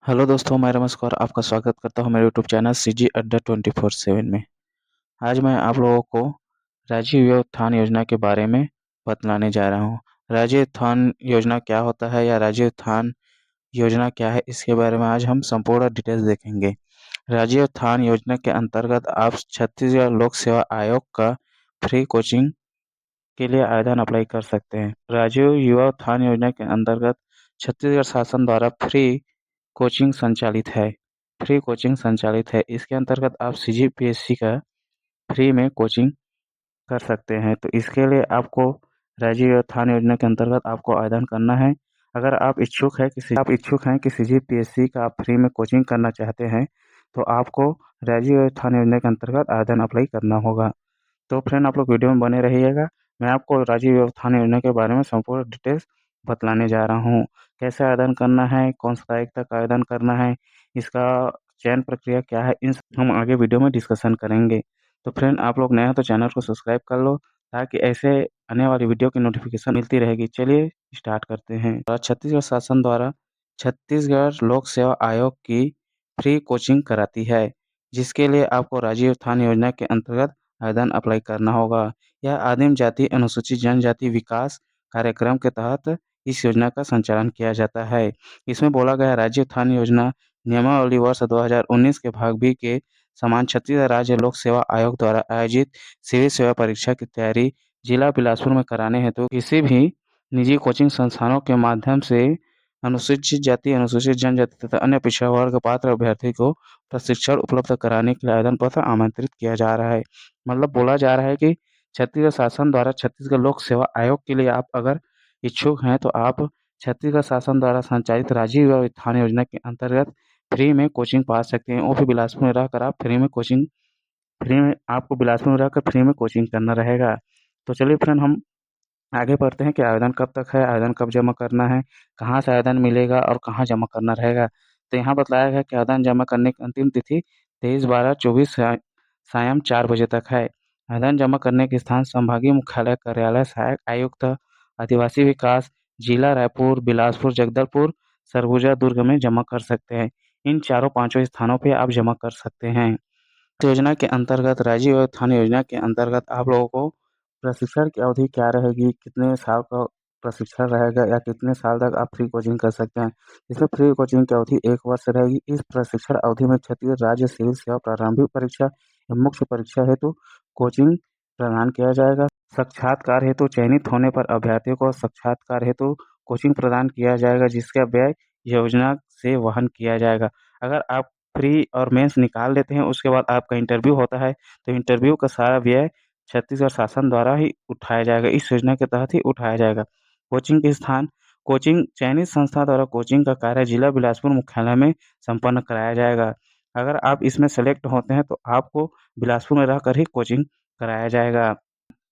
Hello दोस्तों, मैं रमेश कौर आपका स्वागत करता हूं मेरे यूट्यूब चैनल सीजी अड्डा 24/7 में। आज मैं आप लोगों को राज्य युवा उत्थान योजना के बारे में बतलाने जा रहा हूं। राज्य उत्थान योजना क्या होता है या राज्य उत्थान योजना क्या है, इसके बारे में आज हम संपूर्ण डिटेल्स देखेंगे। राज्य उत्थान योजना के अंतर्गत आप छत्तीसगढ़ लोक सेवा आयोग का फ्री कोचिंग के लिए आवेदन अप्लाई कर सकते हैं। राज्य युवा उत्थान योजना के अंतर्गत छत्तीसगढ़ शासन द्वारा फ्री कोचिंग संचालित है। इसके अंतर्गत आप सीजीपीएससी का फ्री में कोचिंग कर सकते हैं। तो इसके लिए आपको राज्य उत्थान योजना के अंतर्गत आपको आवेदन करना है। अगर आप इच्छुक हैं कि सीजीपीएससी का आप फ्री में कोचिंग करना चाहते हैं, तो आपको राज्य उत्थान योजना के अंतर्गत आवेदन अप्लाई करना होगा। तो फ्रेंड, आप लोग वीडियो में बने रहिएगा। मैं आपको राज्य व्यवस्थान योजना के बारे में संपूर्ण डिटेल्स बतलाने जा रहा हूँ। कैसे आवेदन करना है, कौन सा तारीख तक आवेदन करना है, इसका चयन प्रक्रिया क्या है, इन सब हम आगे वीडियो में डिस्कशन करेंगे। तो फ्रेंड, आप लोग नए हैं तो चैनल को सब्सक्राइब कर लो, ताकि ऐसे आने वाली वीडियो की नोटिफिकेशन मिलती रहेगी। चलिए स्टार्ट करते हैं। छत्तीसगढ़ शासन द्वारा छत्तीसगढ़ लोक सेवा आयोग की फ्री कोचिंग कराती है, जिसके लिए आपको राज्य उत्थान योजना के अंतर्गत आवेदन अप्लाई करना होगा। यह आदिम जाति अनुसूचित जनजाति विकास कार्यक्रम के तहत इस योजना का संचालन किया जाता है। इसमें बोला गया राज्य उत्थान योजना नियमावली वर्ष 2019 के भाग बी के समान छत्तीसगढ़ राज्य लोक सेवा आयोग द्वारा आयोजित सिविल सेवा परीक्षा की तैयारी जिला बिलासपुर में कराने हेतु किसी भी निजी कोचिंग संस्थानों के माध्यम से अनुसूचित जाति, अनुसूचित जनजाति तथा अन्य पिछड़ा वर्ग पात्र अभ्यर्थी को प्रशिक्षण उपलब्ध कराने के लिए आवेदन पत्र आमंत्रित किया जा रहा है। मतलब बोला जा रहा है कि छत्तीसगढ़ शासन द्वारा छत्तीसगढ़ लोक सेवा आयोग के लिए आप अगर इच्छुक हैं, तो आप छत्तीसगढ़ शासन द्वारा संचालित राज्य युवा उत्थान योजना के अंतर्गत फ्री में कोचिंग पा सकते हैं। वो भी बिलासपुर में रहकर आप फ्री में आपको बिलासपुर में रहकर फ्री में कोचिंग करना रहेगा। तो चलिए फ्रेंड, हम आगे बढ़ते हैं कि आवेदन कब तक है, आवेदन कब जमा करना है, कहाँ से आवेदन मिलेगा और कहाँ जमा करना रहेगा। तो यहाँ बताया गया कि आवेदन जमा करने की अंतिम तिथि 23/12/24 सायं 4 बजे तक है। आवेदन जमा करने के स्थान संभागीय मुख्यालय कार्यालय, सहायक आयुक्त आदिवासी विकास, जिला रायपुर, बिलासपुर, जगदलपुर, सरगुजा, दुर्ग में जमा कर सकते हैं। इन चारों पांचों स्थानों पे आप जमा कर सकते हैं। योजना के अंतर्गत राजीव उत्थान योजना के अंतर्गत आप लोगों को प्रशिक्षण की अवधि क्या रहेगी, कितने साल का प्रशिक्षण रहेगा या कितने साल तक आप फ्री कोचिंग कर सकते हैं। इसमें फ्री कोचिंग की अवधि 1 वर्ष रहेगी। इस प्रशिक्षण अवधि में छत्तीसगढ़ राज्य सिविल सेवा प्रारंभिक परीक्षा एवं मुख्य परीक्षा हेतु कोचिंग प्रदान किया जाएगा। साक्षात्कार हेतु चयनित होने पर अभ्यर्थियों को साक्षात्कार हेतु कोचिंग प्रदान किया जाएगा, जिसका व्यय योजना से वहन किया जाएगा। अगर आप प्री और मेंस निकाल लेते हैं, उसके बाद आपका इंटरव्यू होता है, तो इंटरव्यू का सारा व्यय छत्तीसगढ़ शासन द्वारा ही उठाया जाएगा, इस योजना के तहत ही उठाया जाएगा। कोचिंग के स्थान कोचिंग चयनित संस्था द्वारा कोचिंग का कार्य जिला बिलासपुर मुख्यालय में संपन्न कराया जाएगा। अगर आप इसमें सेलेक्ट होते हैं, तो आपको बिलासपुर में रहकर ही कोचिंग कराया जाएगा।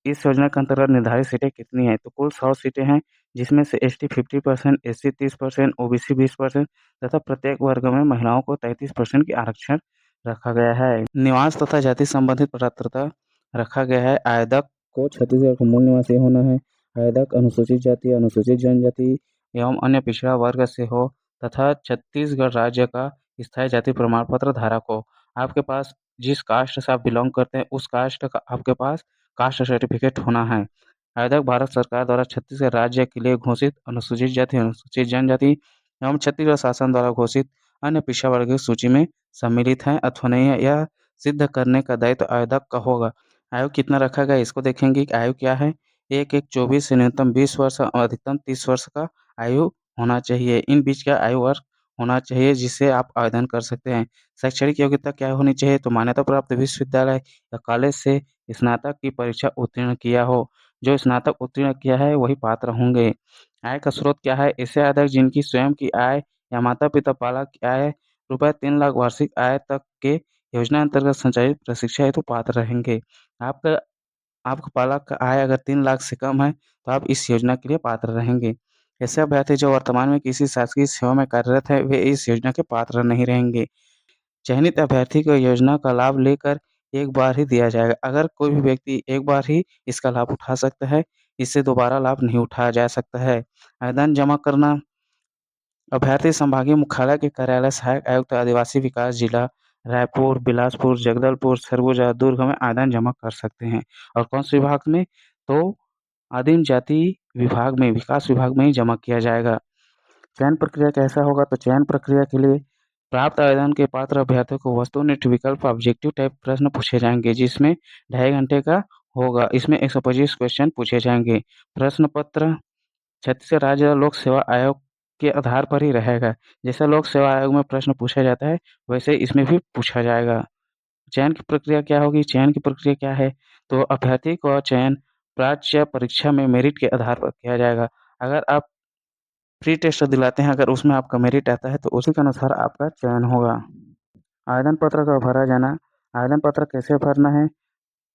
इस योजना के अंतर्गत निर्धारित सीटें कितनी हैं? तो कुल 100 सीटें हैं, जिसमें से एसटी 50%, एससी 30%, ओबीसी 20% तथा प्रत्येक वर्ग में महिलाओं को 33% की आरक्षण रखा गया है। निवास तथा जाति संबंधित पात्रता रखा गया है। आवेदक को छत्तीसगढ़ का मूल निवासी होना है। आवेदक अनुसूचित जाति, अनुसूचित जनजाति एवं अन्य पिछड़ा वर्ग से हो तथा छत्तीसगढ़ राज्य का स्थायी जाति प्रमाण पत्र धारक हो। आपके पास जिस कास्ट से आप बिलोंग करते हैं, उस कास्ट का आपके पास कास्ट सर्टिफिकेट होना है। आवेदक भारत सरकार द्वारा छत्तीसगढ़ राज्य के लिए घोषित अनुसूचित जाति, अनुसूचित जनजाति एवं छत्तीसगढ़ शासन द्वारा घोषित अन्य पिछड़ा वर्ग की सूची में सम्मिलित है अथवा नहीं है, यह सिद्ध करने का दायित्व आवेदक का होगा। आयु कितना रखा गया, इसको देखेंगे कि आयु क्या है। 1-1-24 से न्यूनतम 20 वर्ष और अधिकतम 30 वर्ष का आयु होना चाहिए। इन बीच का आयु वर्ग होना चाहिए, जिससे आप आवेदन कर सकते हैं। शैक्षणिक योग्यता क्या होनी चाहिए? तो मान्यता प्राप्त विश्वविद्यालय या कॉलेज से स्नातक की परीक्षा उत्तीर्ण किया हो। जो स्नातक उत्तीर्ण किया है वही पात्र होंगे। आय का स्रोत क्या है? ऐसे आवेदक जिनकी स्वयं की आय या माता-पिता पालक की आय रुपये 3 लाख वार्षिक आय तक के योजना अंतर्गत संचालित प्रशिक्षा हेतु पात्र रहेंगे। आपका आपका पालक का आय अगर 3 लाख से कम है, तो आप इस योजना के लिए पात्र रहेंगे। ऐसे अभ्यर्थी जो वर्तमान में किसी शासकीय सेवा में कार्यरत है, वे इस योजना के पात्र नहीं रहेंगे। चयनित अभ्यर्थी को योजना का लाभ लेकर एक बार ही दिया जाएगा। अगर कोई भी व्यक्ति एक बार ही इसका लाभ उठा सकता है, इससे दोबारा लाभ नहीं उठाया जा सकता है। आवेदन जमा करना अभ्यर्थी संभागीय मुख्यालय के कार्यालय सहायक आयुक्त आदिवासी विकास जिला रायपुर, बिलासपुर, जगदलपुर, सरगुजा, दुर्ग में आवेदन जमा कर सकते हैं। और कौन से विभाग में? तो आदिम जाति विभाग में, विकास विभाग में ही जमा किया जाएगा। चयन प्रक्रिया कैसा होगा? तो चयन प्रक्रिया के लिए प्राप्त आवेदन के पात्र अभ्यर्थियों को वस्तुनिष्ठ विकल्प ऑब्जेक्टिव टाइप प्रश्न पूछे जाएंगे, जिसमें 2.5 घंटे का होगा। इसमें 125 क्वेश्चन पूछे जाएंगे। प्रश्न पत्र छत्तीसगढ़ राज्य लोक सेवा आयोग के आधार पर ही रहेगा। जैसा लोक सेवा आयोग में प्रश्न पूछा जाता है, वैसे इसमें भी पूछा जाएगा। चयन की प्रक्रिया क्या होगी? चयन की प्रक्रिया क्या है? तो अभ्यर्थी का चयन प्राच्य परीक्षा में मेरिट के आधार पर किया जाएगा। अगर आप प्री टेस्ट दिलाते हैं, अगर उसमें आपका मेरिट आता है, तो उसी के अनुसार आपका चयन होगा। आवेदन पत्र का भरा जाना। आवेदन पत्र कैसे भरना है?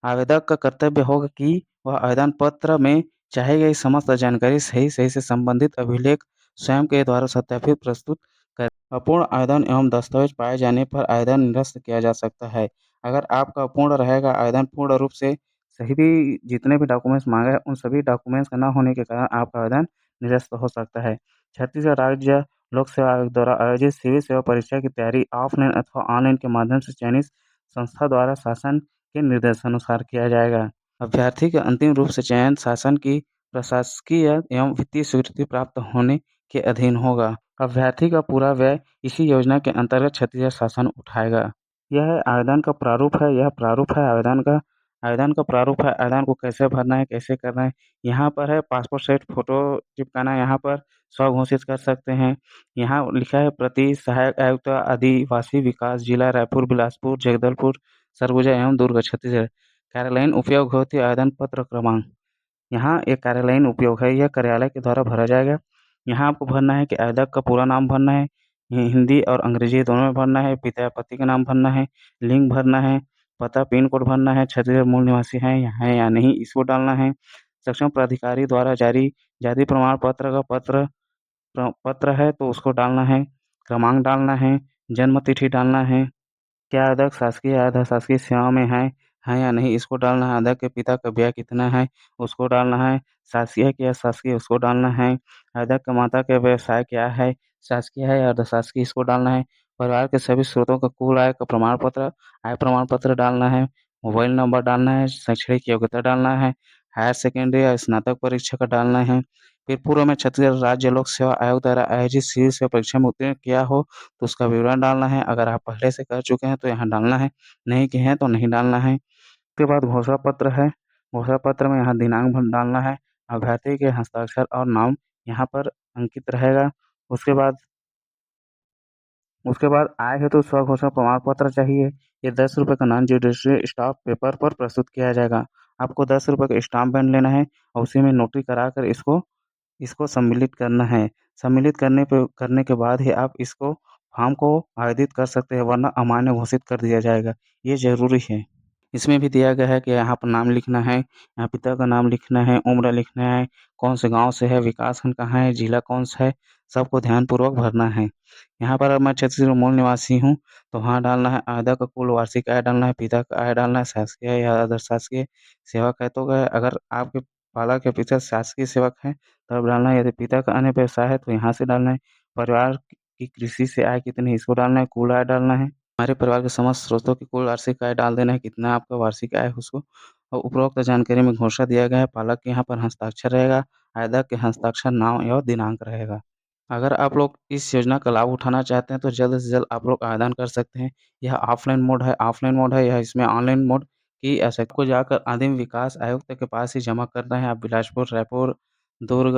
आवेदक का कर्तव्य होगा कि वह आवेदन पत्र में चाही गई समस्त जानकारी सही-सही से संबंधित अभिलेख स्वयं के द्वारा सत्यापित प्रस्तुत करें। अपूर्ण आवेदन एवं दस्तावेज पाए जाने पर आवेदन निरस्त किया जा सकता है। अगर आपका अपूर्ण रहेगा, आवेदन पूर्ण रूप से सही भी जितने भी डॉक्यूमेंट्स माँगे हैं, उन सभी डॉक्यूमेंट्स का न होने के कारण आपका आवेदन निरस्त हो सकता है। छत्तीसगढ़ राज्य लोक सेवा आयोग द्वारा आयोजित सिविल सेवा परीक्षा की तैयारी ऑफलाइन अथवा ऑनलाइन के माध्यम से चयनित संस्था द्वारा शासन के निर्देशानुसार किया जाएगा। अभ्यर्थी के अंतिम रूप से चयन शासन की प्रशासकीय एवं वित्तीय स्वीकृति प्राप्त होने के अधीन होगा। अभ्यर्थी का पूरा व्यय इसी योजना के अंतर्गत छत्तीसगढ़ शासन उठाएगा। यह आवेदन का प्रारूप है, यह प्रारूप है आवेदन का। आवेदन का प्रारूप है, आवेदन को कैसे भरना है, कैसे करना है। यहाँ पर है पासपोर्ट साइज़ फ़ोटो चिपकाना है, यहाँ पर स्वघोषित कर सकते हैं। यहाँ लिखा है प्रति सहायक आयुक्त आदिवासी विकास जिला रायपुर, बिलासपुर, जगदलपुर, सरगुजा एवं दुर्ग छत्तीसगढ़। कार्यालयीन उपयोग हेतु आवेदन पत्र क्रमांक। यहाँ एक कार्यालयीन उपयोग है, यह कार्यालय के द्वारा भरा जाएगा। यहाँ आपको भरना है कि आवेदक का पूरा नाम भरना है, हिंदी और अंग्रेजी दोनों में भरना है, पिता या पति का नाम भरना है, लिंग भरना है, पता पिन कोड भरना है, छत्तीसगढ़ मूल निवासी हैं या नहीं इसको डालना है। सक्षम प्राधिकारी द्वारा जारी जाति प्रमाण पत्र का पत्र है तो उसको डालना है, क्रमांक डालना है, जन्म तिथि डालना है। क्या आवेदक शासकीय या अर्ध-शासकीय सेवा में हैं या नहीं इसको डालना है। आवेदक के पिता का व्यय कितना है उसको डालना है। शासकीय है कि अशासकीय उसको डालना है। आवेदक के माता का व्यवसाय क्या है, शासकीय है या अर्ध-शासकीय इसको डालना है। परिवार के सभी स्रोतों का कुल आय का प्रमाण पत्र, आय प्रमाण पत्र डालना है। मोबाइल नंबर डालना है, शैक्षणिक योग्यता डालना है, हायर सेकेंडरी या स्नातक परीक्षा का डालना है। फिर पूर्व में छत्तीसगढ़ राज्य लोक सेवा आयोग द्वारा आयोजित सिविल सेवा परीक्षा में उत्तीर्ण किया हो तो उसका विवरण डालना है। अगर आप पहले से कर चुके हैं तो यहाँ डालना है, नहीं किए हैं तो नहीं डालना है। उसके बाद घोषणा पत्र है, घोषणा पत्र में यहाँ दिनांक डालना है, अभ्यर्थी के हस्ताक्षर और नाम यहाँ पर अंकित रहेगा। उसके बाद उसके बाद आय हेतु स्वघोषणा प्रमाण पत्र चाहिए। ये ₹10 का नॉन ज्यूडिशियल स्टाम्प पेपर पर प्रस्तुत किया जाएगा। आपको ₹10 का स्टाम्प पेन लेना है और उसी में नोटरी कराकर इसको इसको सम्मिलित करना है। सम्मिलित करने के बाद ही आप इसको फॉर्म को आवेदित कर सकते हैं, वरना अमान्य घोषित कर दिया जाएगा। ये ज़रूरी है। इसमें भी दिया गया है कि यहाँ पर नाम लिखना है, यहाँ पिता का नाम लिखना है, उम्र लिखना है, कौन से गाँव से है, विकासखंड कहाँ है, जिला कौन-सा है, सबको ध्यानपूर्वक भरना है। यहाँ पर अब मैं छत्तीसगढ़ मूल निवासी हूँ, तो वहाँ डालना है आवेदक का कुल वार्षिक आय डालना है, पिता का आय डालना है, शासकीय या अर्ध शासकीय सेवक है तो अगर आपके पालक या पिता शासकीय सेवक हैं, तब डालना है, यदि पिता का अन्य व्यवसाय है तो यहाँ से डालना है, परिवार की कृषि से आय कितनी है इसको डालना है, कुल आय डालना है। हमारे परिवार के समस्त स्रोतों की कुल वार्षिक आय डाल देना है, कितना आपका वार्षिक आय है उसको और उपरोक्त जानकारी में घोषणा दिया गया है, पालक के यहाँ पर हस्ताक्षर रहेगा, आवेदक के हस्ताक्षर, नाम एवं दिनांक रहेगा। अगर आप लोग इस योजना का लाभ उठाना चाहते हैं तो जल्द से जल्द आप लोग आवेदन कर सकते हैं। यह ऑफ़लाइन मोड है, यह इसमें ऑनलाइन मोड की आवश्यकता को जाकर आदिम विकास आयुक्त के पास ही जमा करना है। आप बिलासपुर, रायपुर, दुर्ग,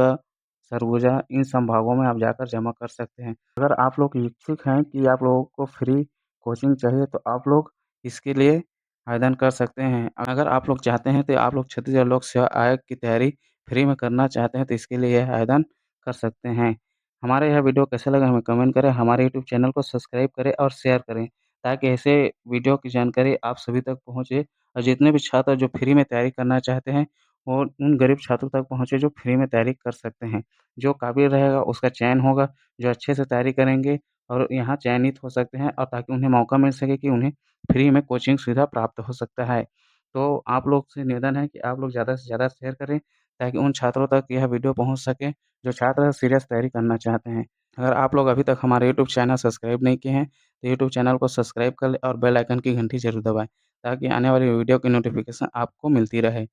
सरगुजा इन संभागों में आप जाकर जमा कर सकते हैं। अगर आप लोग इच्छुक हैं कि आप लोगों को फ्री कोचिंग चाहिए तो आप लोग इसके लिए आवेदन कर सकते हैं। अगर आप लोग चाहते हैं तो आप लोग छत्तीसगढ़ लोक सेवा आयोग की तैयारी फ्री में करना चाहते हैं तो इसके लिए यह आवेदन कर सकते हैं। हमारा यह वीडियो कैसा लगा हमें कमेंट करें, हमारे यूट्यूब चैनल को सब्सक्राइब करें और शेयर करें, ताकि ऐसे वीडियो की जानकारी आप सभी तक पहुँचे और जितने भी छात्र जो फ्री में तैयारी करना चाहते हैं, वो उन गरीब छात्रों तक पहुँचे जो फ्री में तैयारी कर सकते हैं। जो काबिल रहेगा उसका चयन होगा, जो अच्छे से तैयारी करेंगे और यहाँ चयनित हो सकते हैं और ताकि उन्हें मौका मिल सके कि उन्हें फ्री में कोचिंग सुविधा प्राप्त हो सकता है। तो आप लोग से निवेदन है कि आप लोग ज़्यादा से ज़्यादा शेयर करें, ताकि उन छात्रों तक यह वीडियो पहुँच सके, जो छात्र सीरियस तैयारी करना चाहते हैं। अगर आप लोग अभी तक हमारे यूट्यूब चैनल सब्सक्राइब नहीं किए हैं, तो यूट्यूब चैनल को सब्सक्राइब कर लें और बेल आइकन की घंटी ज़रूर दबाएँ, ताकि आने वाली वीडियो की नोटिफ़िकेशन आपको मिलती रहे।